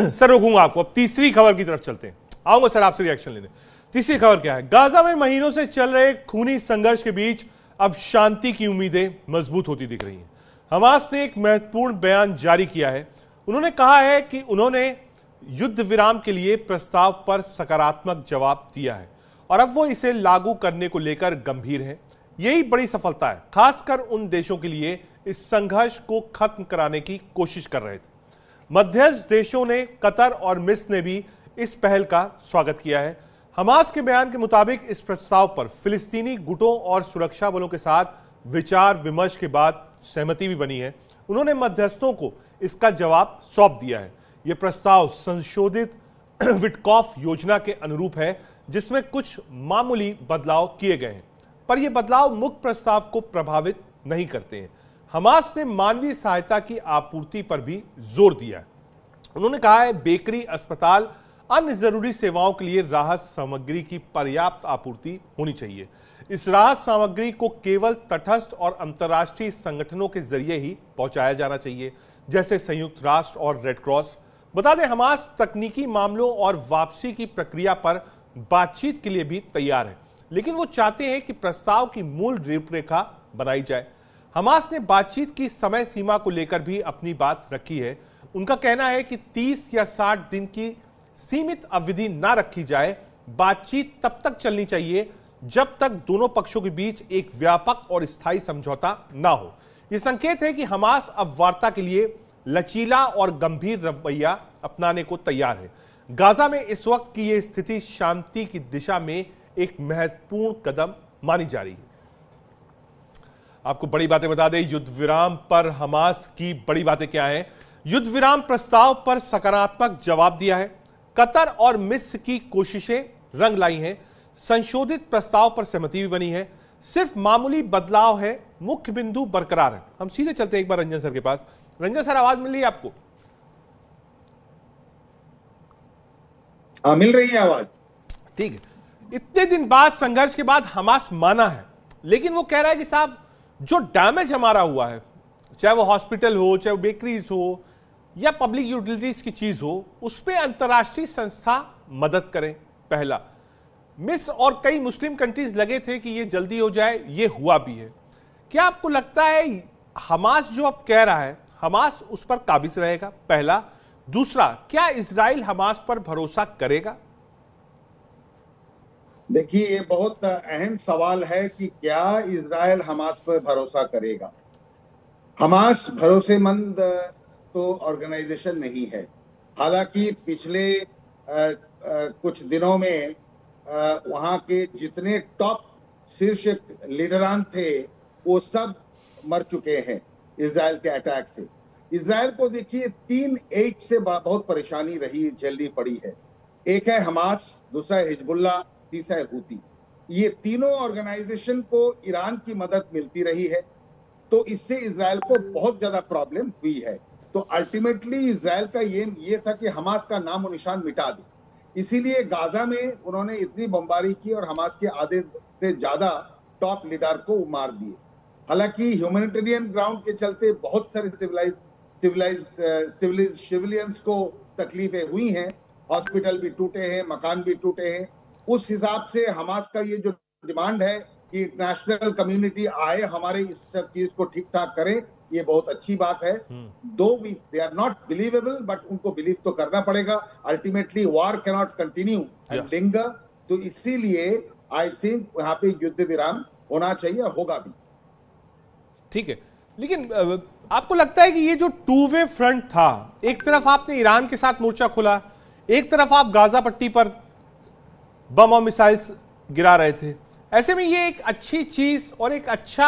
Sir रोकूंगा आपको, अब तीसरी खबर की तरफ चलते हैं, आऊंगा सर आपसे रिएक्शन लेने। तीसरी खबर क्या है? गाजा में महीनों से चल रहे खूनी संघर्ष के बीच अब शांति की उम्मीदें मजबूत होती दिख रही हैं। हमास ने एक महत्वपूर्ण बयान जारी किया है। उन्होंने कहा है कि उन्होंने युद्ध विराम के लिए प्रस्ताव पर सकारात्मक जवाब दिया है और अब वो इसे लागू करने को लेकर गंभीर है। यही बड़ी सफलता है, खासकर उन देशों के लिए इस संघर्ष को खत्म कराने की कोशिश कर रहे थे। मध्यस्थ देशों ने, कतर और मिस्र ने भी इस पहल का स्वागत किया है। हमास के बयान के मुताबिक इस प्रस्ताव पर फिलिस्तीनी गुटों और सुरक्षा बलों के साथ विचार विमर्श के बाद सहमति भी बनी है। उन्होंने मध्यस्थों को इसका जवाब सौंप दिया है। यह प्रस्ताव संशोधित विटकॉफ योजना के अनुरूप है, जिसमें कुछ मामूली बदलाव किए गए हैं, पर यह बदलाव मुख्य प्रस्ताव को प्रभावित नहीं करते हैं। हमास ने मानवीय सहायता की आपूर्ति पर भी जोर दिया है। उन्होंने कहा है बेकरी, अस्पताल, अन्य जरूरी सेवाओं के लिए राहत सामग्री की पर्याप्त आपूर्ति होनी चाहिए। इस राहत सामग्री को केवल तटस्थ और अंतर्राष्ट्रीय संगठनों के जरिए ही पहुंचाया जाना चाहिए, जैसे संयुक्त राष्ट्र और रेड क्रॉस। बता दें, हमास तकनीकी मामलों और वापसी की प्रक्रिया पर बातचीत के लिए भी तैयार है, लेकिन वो चाहते हैं कि प्रस्ताव की मूल रूपरेखा बनाई जाए। हमास ने बातचीत की समय सीमा को लेकर भी अपनी बात रखी है। उनका कहना है कि 30 या 60 दिन की सीमित अवधि ना रखी जाए। बातचीत तब तक चलनी चाहिए जब तक दोनों पक्षों के बीच एक व्यापक और स्थायी समझौता ना हो। यह संकेत है कि हमास अब वार्ता के लिए लचीला और गंभीर रवैया अपनाने को तैयार है। गाजा में इस वक्त की यह स्थिति शांति की दिशा में एक महत्वपूर्ण कदम मानी जा रही है। आपको बड़ी बातें बता दें, युद्ध विराम पर हमास की बड़ी बातें क्या हैं। युद्ध विराम प्रस्ताव पर सकारात्मक जवाब दिया है। कतर और मिस्र की कोशिशें रंग लाई हैं। संशोधित प्रस्ताव पर सहमति भी बनी है। सिर्फ मामूली बदलाव है, मुख्य बिंदु बरकरार है। हम सीधे चलते हैं एक बार रंजन सर के पास। रंजन सर, आवाज मिल रही है आपको? हाँ, मिल रही है आवाज। ठीक है। इतने दिन बाद, संघर्ष के बाद हमास माना है, लेकिन वो कह रहा है कि साहब जो डैमेज हमारा हुआ है, चाहे वो हॉस्पिटल हो, चाहे वो बेकरीज हो या पब्लिक यूटिलिटीज की चीज हो, उस पर अंतर्राष्ट्रीय संस्था मदद करें। पहला, मिस्र और कई मुस्लिम कंट्रीज लगे थे कि ये जल्दी हो जाए, ये हुआ भी है। क्या आपको लगता है हमास जो अब कह रहा है, हमास उस पर काबिज रहेगा? पहला। दूसरा, क्या इजराइल हमास पर भरोसा करेगा? देखिए, ये बहुत अहम सवाल है कि क्या इजराइल हमास पर भरोसा करेगा। हमास भरोसेमंद तो ऑर्गेनाइजेशन नहीं है। हालांकि पिछले कुछ दिनों में वहां के जितने टॉप शीर्ष लीडरान थे वो सब मर चुके हैं इजराइल के अटैक से। इजराइल को देखिए 3 से बहुत परेशानी रही, झेलनी पड़ी है। एक है हमास, दूसरा है हिजबुल्लाह, तीसरा है हूती। ये तीनों ऑर्गेनाइजेशन को ईरान की मदद मिलती रही है, तो इससे इजराइल को बहुत ज्यादा प्रॉब्लम हुई है। तो अल्टीमेटली इजराइल का ये था कि हमास का नाम और निशान मिटा दे। इसीलिए गाजा में उन्होंने इतनी बमबारी की और हमास के आधे से ज्यादा टॉप लीडर को मार दिए। हालांकि ह्यूमैनिटेरियन ग्राउंड के चलते बहुत सारे सिविलियंस को तकलीफें हुई हैं, हॉस्पिटल भी टूटे हैं, मकान भी टूटे हैं। उस हिसाब से हमास का ये जो डिमांड है कि इंटरनेशनल कम्युनिटी आए, हमारे इस सब चीज को ठीक ठाक करे, ये बहुत अच्छी बात है। Though they are not believable, but उनको बिलीव तो करना पड़ेगा। Ultimately war can not continue and linger. तो इसीलिए आई थिंक यहाँ पे युद्ध विराम होना चाहिए और होगा भी। ठीक है, लेकिन आपको लगता है कि ये जो टू वे फ्रंट था, एक तरफ आपने ईरान के साथ मोर्चा खोला, एक तरफ आप गाजा पट्टी पर बम और मिसाइल्स गिरा रहे थे, ऐसे में ये एक अच्छी चीज और एक अच्छा,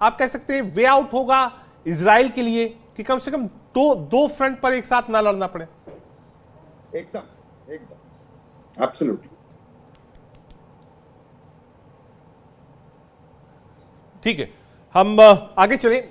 आप कह सकते हैं, वे आउट होगा इजराइल के लिए कि कम से कम दो फ्रंट पर एक साथ ना लड़ना पड़े? एकदम एकदम एब्सोल्युटली। ठीक है, हम आगे चलें।